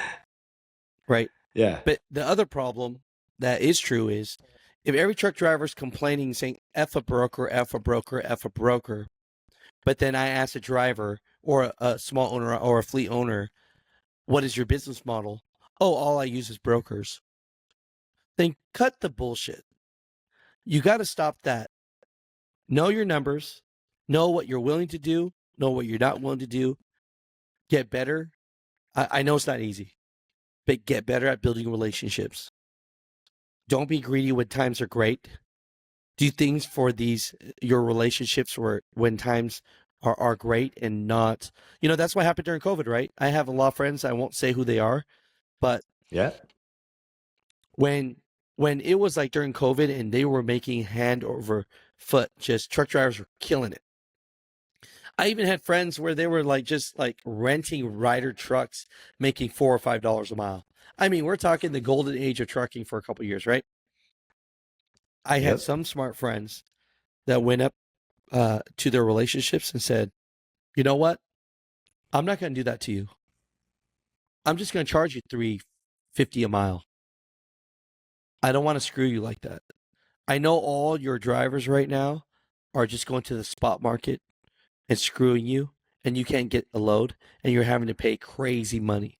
right? Yeah. But the other problem that is true is, if every truck driver's complaining, saying F a broker, F a broker, F a broker, but then I ask a driver or a small owner or a fleet owner, what is your business model? Oh, all I use is brokers. Then cut the bullshit. You got to stop that. Know your numbers, know what you're willing to do, know what you're not willing to do, get better. I know it's not easy, but get better at building relationships. Don't be greedy when times are great. Do things for your relationships when times are great, and not, that's what happened during COVID, right? I have a lot of friends, I won't say who they are, but Yeah. when it was like during COVID and they were making hand over foot, just truck drivers were killing it. I even had friends where they were like just like renting rider trucks, making $4 or $5 a mile. I mean, we're talking the golden age of trucking for a couple of years, right? I had Yep. some smart friends that went up to their relationships and said, you know what? I'm not going to do that to you. I'm just going to charge you $3.50 a mile. I don't want to screw you like that. I know all your drivers right now are just going to the spot market and screwing you, and you can't get a load, and you're having to pay crazy money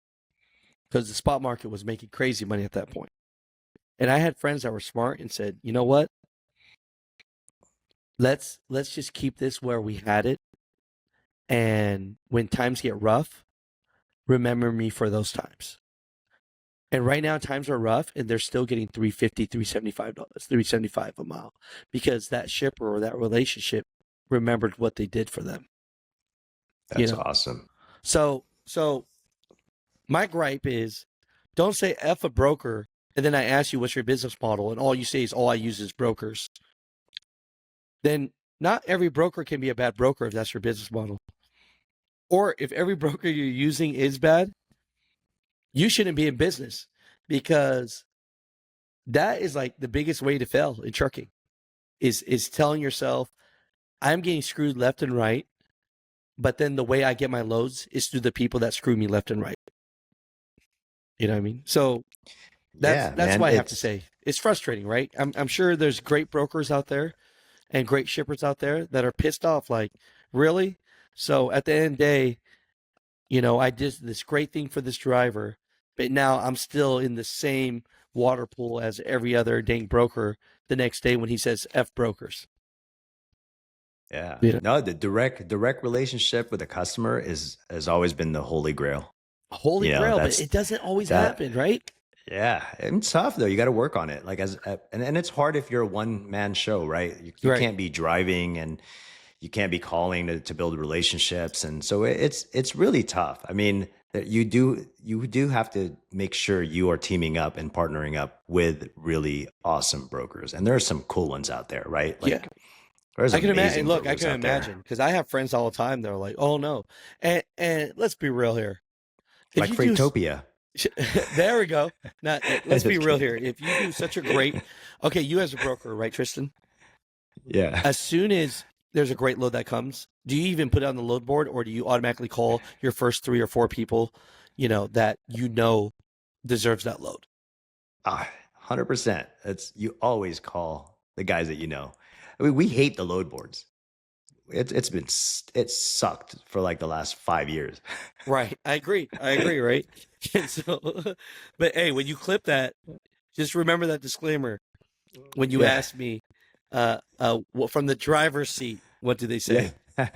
because the spot market was making crazy money at that point. And I had friends that were smart and said, you know what? Let's just keep this where we had it. And when times get rough, remember me for those times. And right now times are rough, and they're still getting $3.50, $3.75, $3.75 a mile, because that shipper or that relationship remembered what they did for them. That's awesome. So So my gripe is, don't say F a broker, and then I ask you what's your business model, and all you say is all I use is brokers. Then not every broker can be a bad broker if that's your business model. Or if every broker you're using is bad, you shouldn't be in business, because that is like the biggest way to fail in trucking is telling yourself, I'm getting screwed left and right, but then the way I get my loads is through the people that screw me left and right. You know what I mean? So that's Yeah, man. why I have to say it's frustrating, right? I'm sure there's great brokers out there and great shippers out there that are pissed off, like, really? So at the end of the day, I did this great thing for this driver, but now I'm still in the same water pool as every other dang broker the next day when he says F brokers. Yeah. You know? No, the direct relationship with the customer has always been the holy grail. Holy You know, grail, but that's it doesn't always that. happen, right? Yeah, it's tough though. You got to work on it. Like and it's hard if you're a one man show, right? You Right. can't be driving and you can't be calling to build relationships, and so it's really tough. I mean, that you do have to make sure you are teaming up and partnering up with really awesome brokers, and there are some cool ones out there, right? Yeah. Like there's I can imagine. amazing Look, I brokers can out there. imagine, because I have friends all the time. They're like, "Oh no," and let's be real here. If Like you do, Freightopia. there we go. Now, let's be Just real kidding. here. If you do such a great, okay, you as a broker, right, Tristan? Yeah. As soon as there's a great load that comes, do you even put it on the load board, or do you automatically call your first 3 or 4 people, that deserves that load? 100%. You always call the guys that you know. I mean, we hate the load boards. It's sucked for like the last 5 years. Right. I agree. Right. And so, but hey, when you clip that, just remember that disclaimer. When you Yeah. ask me, from the driver's seat, what do they say? Yeah.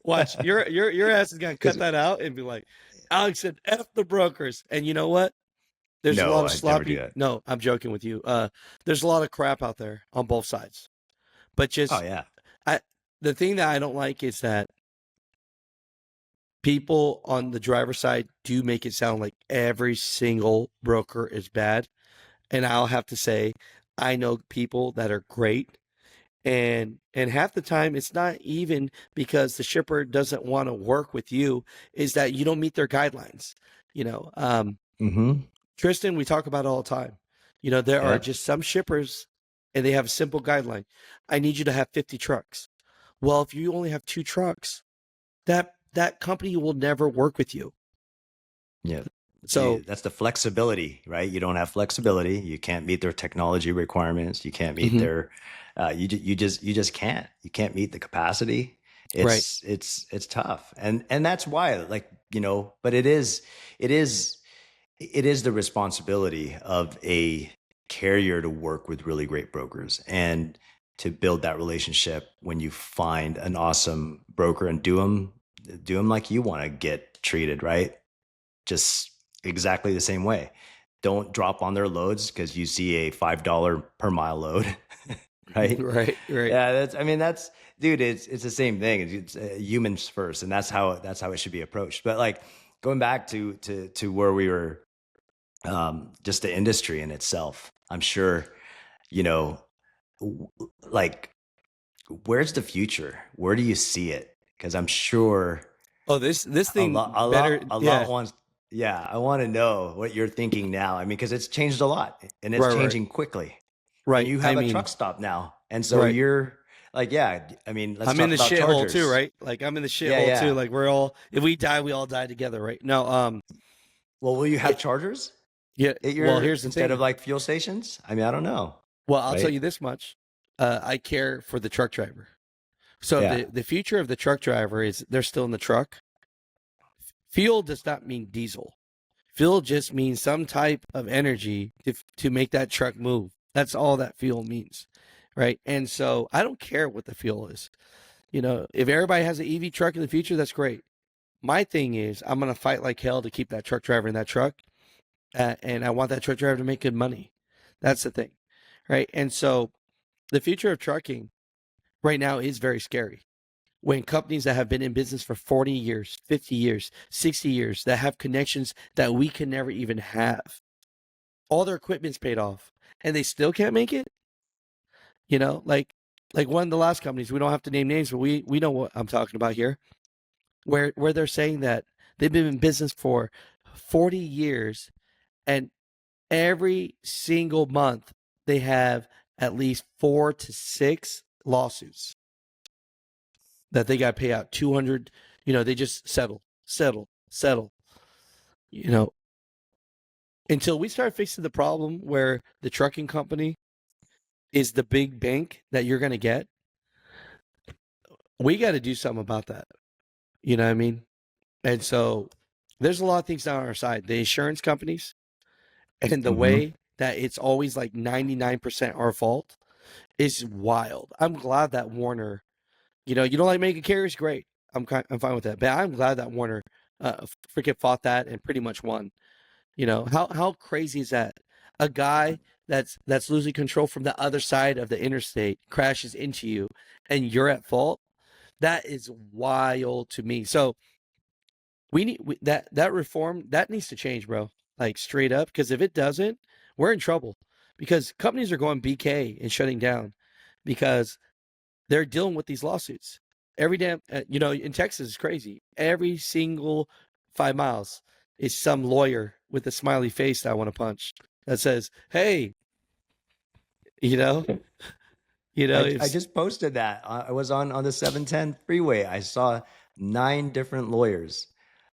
Watch, your ass is gonna cut that out and be like, Alex said F the brokers. And you know what? There's a lot No, of I'd never do sloppy. that. No, I'm joking with you. There's a lot of crap out there on both sides. But Oh just yeah. the thing that I don't like is that people on the driver's side do make it sound like every single broker is bad. And I'll have to say, I know people that are great. And half the time it's not even because the shipper doesn't want to work with you, is that you don't meet their guidelines. Mm-hmm. Tristan, we talk about it all the time. There are Yep. just some shippers and they have a simple guideline. I need you to have 50 trucks. Well, if you only have 2 trucks, that company will never work with you. Yeah. So That's the flexibility, right? You don't have flexibility. You can't meet their technology requirements. You can't meet Mhm. their, you just can't. You can't meet the capacity. Right. It's tough, and that's why, like, but it is the responsibility of a carrier to work with really great brokers and to build that relationship when you find an awesome broker, and do them like you want to get treated, right? Just exactly the same way. Don't drop on their loads because you see a $5 per mile load, right? Right. Yeah, that's dude. It's the same thing. It's humans first, and that's how it should be approached. But like going back to where we were, just the industry in itself. I'm sure, you know, like where's the future? Where do you see it? Because I'm sure Oh, this a thing lot, a better. lot, a Yeah. lot wants. Yeah, I want to know what you're thinking now. I mean, because it's changed a lot and it's Right. changing quickly. And Right. you I have a mean, truck stop now, and so right. you're like, yeah. I mean, let's I'm in talk the about shithole too, chargers. right? Like I'm in the Yeah, shithole too. yeah. Like if we die, we all die together, right? No, Well, will you have it, chargers yeah. at Well, your here's the instead of thing. like fuel stations? I mean, I don't know, Well, I'll tell right? you this much. I care for the truck driver. So Yeah. the future of the truck driver is they're still in the truck. Fuel does not mean diesel. Fuel just means some type of energy to make that truck move. That's all that fuel means, right? And so I don't care what the fuel is. If everybody has an EV truck in the future, that's great. My thing is, I'm going to fight like hell to keep that truck driver in that truck. And I want that truck driver to make good money. That's the thing, right? And so the future of trucking right now is very scary. when companies that have been in business for 40 years, 50 years, 60 years, that have connections that we can never even have, all their equipment's paid off and they still can't make it? You know, like one of the last companies, we don't have to name names, but we know what I'm talking about here, where they're saying that they've been in business for 40 years and every single month they have at least 4 to 6 lawsuits that they got to pay out 200, they just settle, until we start fixing the problem where the trucking company is the big bank that you're going to get. We got to do something about that. You know what I mean? And so there's a lot of things down on our side. The insurance companies and the way that it's always like 99% our fault is wild. I'm glad that Warner, you don't like making carriers, great. I'm fine with that. But I'm glad that Warner freaking fought that and pretty much won. How crazy is that? A guy that's losing control from the other side of the interstate crashes into you and you're at fault. That is wild to me. So we need that reform that needs to change, bro. Like straight up, because if it doesn't, we're in trouble. Because companies are going BK and shutting down because they're dealing with these lawsuits. Every damn, in Texas is crazy. Every single 5 miles is some lawyer with a smiley face that I want to punch that says, "Hey, I just posted that. I was on the 710 freeway. I saw 9 different lawyers,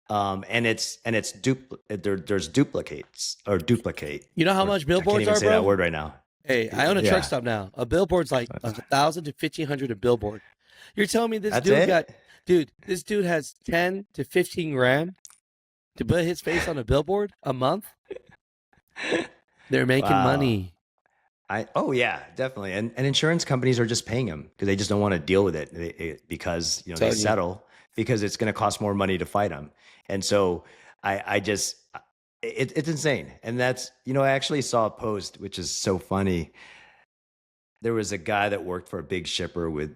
and there's duplicates or duplicate. You know how much I can't billboards even are, say bro? that word right now. Hey, I own a truck Yeah, stop now. A billboard's like 1,000 to 1,500 a billboard. You're telling me this that's dude it. this dude has 10 to 15 grand to put his face on a billboard a month? They're making Wow. money. Oh yeah, definitely. And insurance companies are just paying them because they just don't want to deal with it, because they Telling you. settle because it's going to cost more money to fight them. And so I just it's insane. And that's I actually saw a post which is so funny. There was a guy that worked for a big shipper with,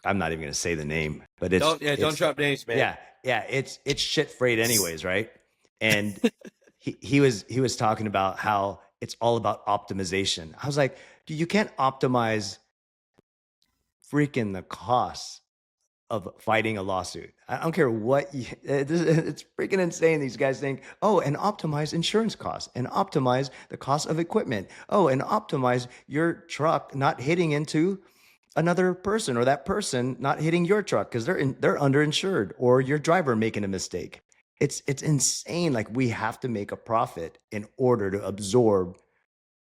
I'm not even going to say the name, but Don't drop names, man. yeah, it's shit freight anyways, right? And he was talking about how it's all about optimization. I was like, dude, you can't optimize freaking the costs of fighting a lawsuit. I don't care what it's freaking insane. These guys think, oh, and optimize insurance costs and optimize the cost of equipment. Oh, and optimize your truck not hitting into another person or that person not hitting your truck because they're underinsured or your driver making a mistake. It's insane. Like we have to make a profit in order to absorb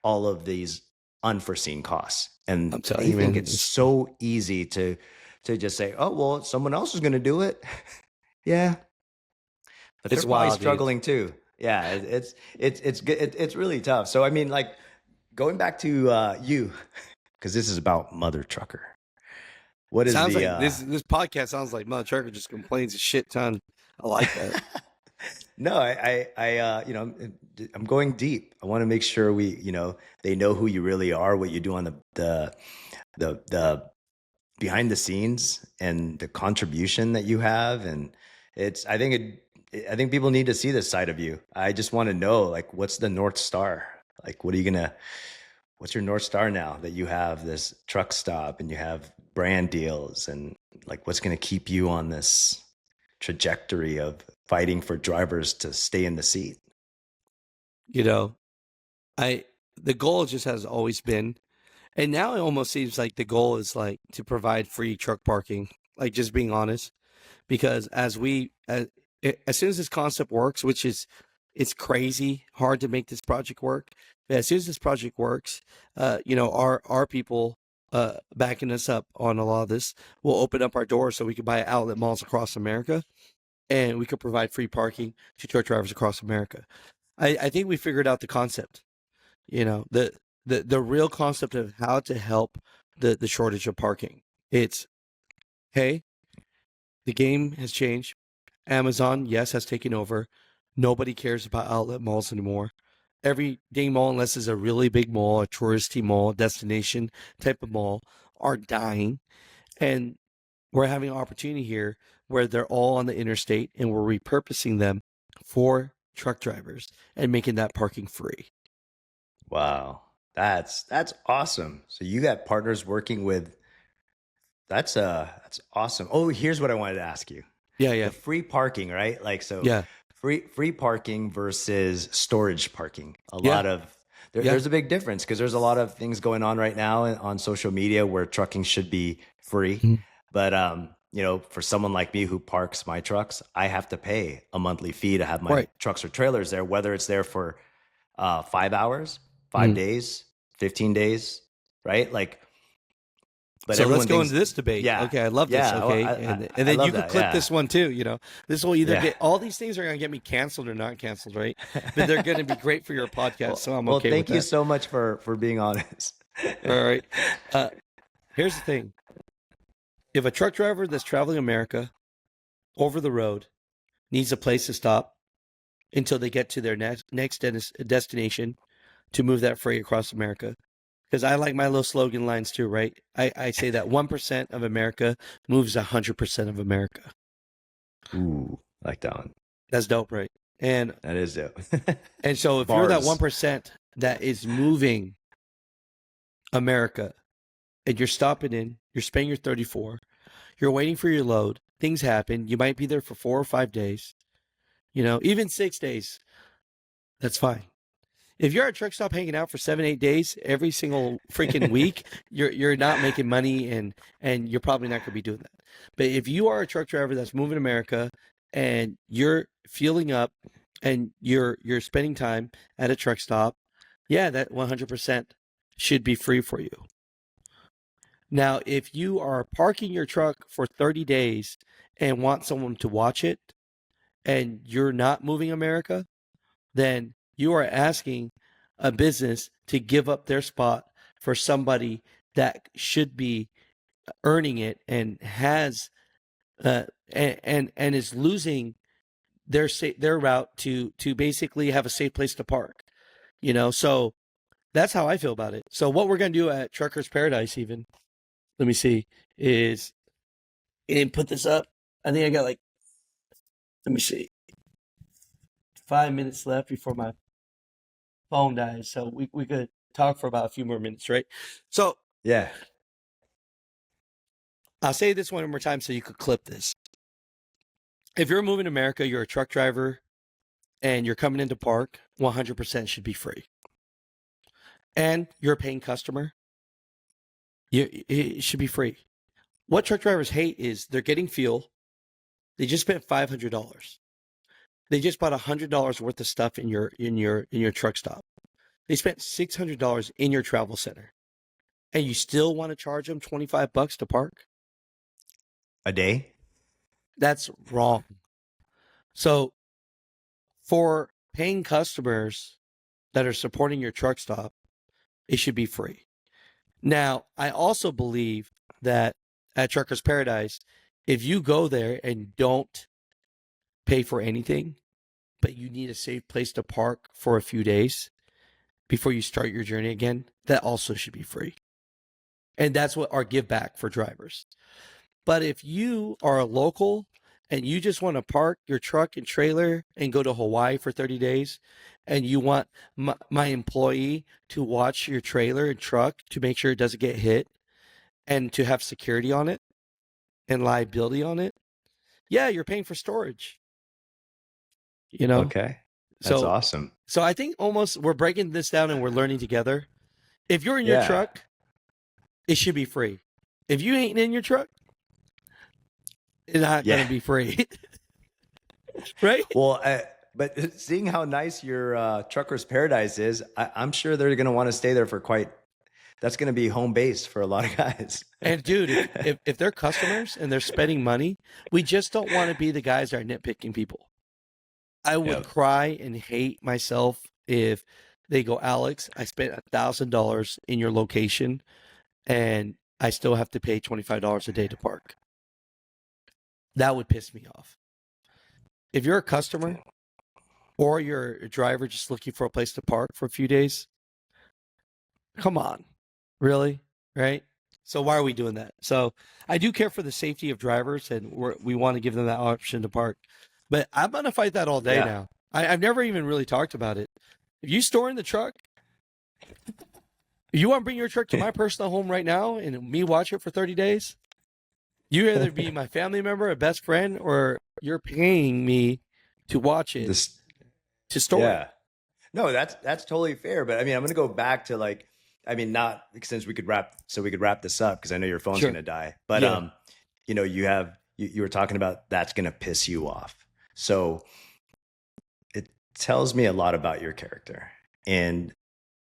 all of these unforeseen costs. And I'm telling they you, think man. it's so easy to just say, oh, well, someone else is going to do it. Yeah. But they're It's probably wild, dude. struggling too. Yeah. It's good. It's really tough. So, I mean, like going back to you, because this is about Mutha Trucker. What is Sounds the like this podcast sounds like Mutha Trucker just complains a shit ton. I like that. No, I'm going deep. I want to make sure they know who you really are, what you do on the behind the scenes and the contribution that you have. And I think people need to see this side of you. I just want to know, like, what's the North Star? Like, what's your North Star now that you have this truck stop and you have brand deals, and like, what's going to keep you on this trajectory of fighting for drivers to stay in the seat? The goal just has always been, and now it almost seems like the goal is like to provide free truck parking, like just being honest, because as soon as this concept works, which is, it's crazy hard to make this project work. But as soon as this project works, our people backing us up on a lot of this will open up our doors so we can buy outlet malls across America, and we could provide free parking to truck drivers across America. I think we figured out the concept. The real concept of how to help the shortage of parking. It's, hey, the game has changed. Amazon, yes, has taken over. Nobody cares about outlet malls anymore. Every dang mall, unless it's a really big mall, a touristy mall, destination type of mall, are dying. And we're having an opportunity here where they're all on the interstate and we're repurposing them for truck drivers and making that parking free. Wow. That's awesome. So you got partners working with that's awesome. Oh, here's what I wanted to ask you. Yeah. The free parking, right? Like so Yeah. free parking versus storage parking. Yeah. There's a big difference because there's a lot of things going on right now on social media where trucking should be free. Mhm. But for someone like me who parks my trucks, I have to pay a monthly fee to have my Right. trucks or trailers there, whether it's there for 5 hours, 5 days, 15 days, right? Like, but So let's everyone go thinks, into this debate. yeah, Okay, I love this. yeah. Okay, Well, and I then you love could that. clip Yeah. this one too. This will either Yeah. get all these things are going to get me canceled or not canceled, right? But they're going to be great for your podcast, so I'm okay thank with you that. so much for being honest. All right. Here's the thing: if a truck driver that's traveling America over the road needs a place to stop until they get to their next destination to move that freight across America. Because I like my little slogan lines too, right? I say that 1% of America moves 100% of America. Ooh, like that one. That's dope, right? And That is dope. and so if you're that Bars. 1% that is moving America and you're stopping in, you're spending your 34, you're waiting for your load, things happen, you might be there for 4 or 5 days, even 6 days, that's fine. If you're at a truck stop hanging out for 7, 8 days every single freaking week, you're not making money and you're probably not going to be doing that. But if you are a truck driver that's moving America and you're fueling up and you're spending time at a truck stop, yeah, that 100% should be free for you. Now, if you are parking your truck for 30 days and want someone to watch it and you're not moving America, then you are asking a business to give up their spot for somebody that should be earning it and has and is losing their route to basically have a safe place to park. So that's how I feel about it. So what we're going to do at Truckers Paradise, even, let me see, is and put this up. I think I got let me see, 5 minutes left before my phone dies, so we could talk for about a few more minutes, right? So Yeah. I'll say this one more time so you could clip this. If you're moving to America, you're a truck driver, and you're coming into park, 100% should be free. And you're a paying customer, it should be free. What truck drivers hate is they're getting fuel. They just spent $500. They just bought $100 worth of stuff in your truck stop. They spent $600 in your travel center, and you still want to charge them $25 to park? A day? That's wrong. So for paying customers that are supporting your truck stop, it should be free. Now, I also believe that at Truckers Paradise, if you go there and don't pay for anything, but you need a safe place to park for a few days before you start your journey again, that also should be free. And that's what our give back for drivers. But if you are a local and you just want to park your truck and trailer and go to Hawaii for 30 days, and you want my employee to watch your trailer and truck to make sure it doesn't get hit and to have security on it and liability on it, yeah, you're paying for storage. Okay. That's awesome. So I think almost we're breaking this down and we're learning together. If you're in your Yeah. truck, it should be free. If you ain't in your truck, it's not going to be free. Right? Well, but seeing how nice your Truckers Paradise is, I'm sure they're going to want to stay there for that's going to be home base for a lot of guys. And dude, if they're customers and they're spending money, we just don't want to be the guys that are nitpicking people. I would cry and hate myself if they go, Alex, I spent $1,000 in your location and I still have to pay $25 a day to park. That would piss me off. If you're a customer or you're a driver just looking for a place to park for a few days, come on. Really? Right? So why are we doing that? So I do care for the safety of drivers, and we want to give them that option to park. But I'm going to fight that all day Yeah. now. I've never even really talked about it. If you store in the truck, you want to bring your truck to my personal home right now and me watch it for 30 days? You either be my family member, a best friend, or you're paying me to watch it, This, to store yeah. it. No, that's totally fair. But I mean, I'm gonna go back to like, I mean, not since we could wrap this up because I know your phone's Sure. gonna die. But Yeah. you know, you were talking about that's gonna piss you off. So it tells me a lot about your character and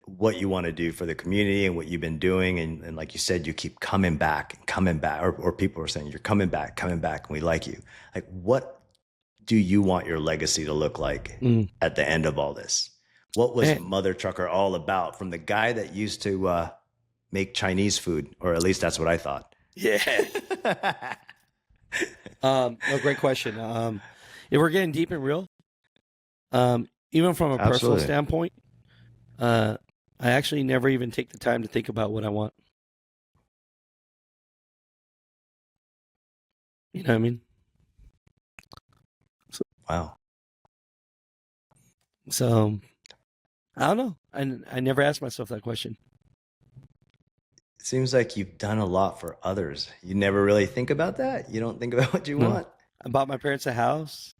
what you want to do for the community and what you've been doing. And like you said, you keep coming back and coming back, or people are saying you're coming back, and we like you. Like, what do you want your legacy to look like at the end of all this? What was Mother Trucker all about, from the guy that used to make Chinese food, or at least that's what I thought? Yeah. No, great question. If we're getting deep and real, even from a personal Absolutely. standpoint, I actually never even take the time to think about what I want. You know what I mean? Wow. So I don't know. I never asked myself that question. It seems like you've done a lot for others. You never really think about that? You don't think about what you No. want? I bought my parents a house,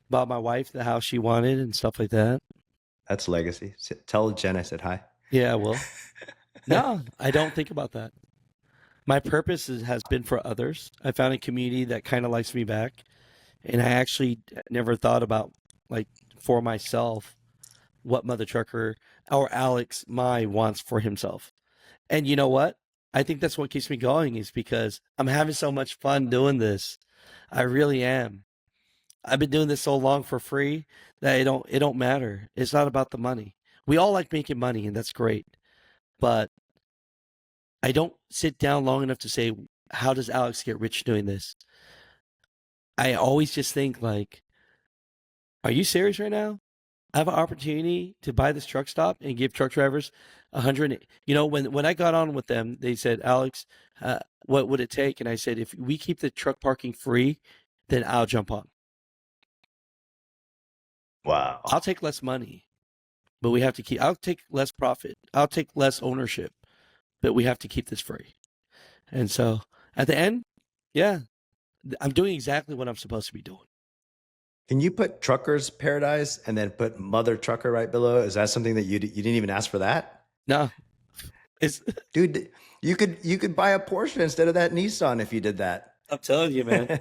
bought my wife the house she wanted and stuff like that. That's legacy. Tell Jen I said hi. Yeah, well, no, I don't think about that. My purpose has been for others. I found a community that kind of likes me back. And I actually never thought about, like, for myself, what Mother Trucker or Alex Mai wants for himself. And you know what? I think that's what keeps me going, is because I'm having so much fun doing this. I really am. I've been doing this so long for free that it don't matter. It's not about the money. We all like making money, and that's great. But I don't sit down long enough to say, how does Alex get rich doing this? I always just think, like, are you serious right now? I have an opportunity to buy this truck stop and give truck drivers 100. You know, when I got on with them, they said, Alex, what would it take? And I said, if we keep the truck parking free, then I'll jump on. Wow. I'll take less money, but we have to keep, I'll take less profit. I'll take less ownership, but we have to keep this free. And so at the end, yeah, I'm doing exactly what I'm supposed to be doing. Can you put Truckers Paradise and then put Mother Trucker right below? Is that something that you didn't even ask for that? No, it's Dude, you could buy a Porsche instead of that Nissan if you did that. I'm telling you, man.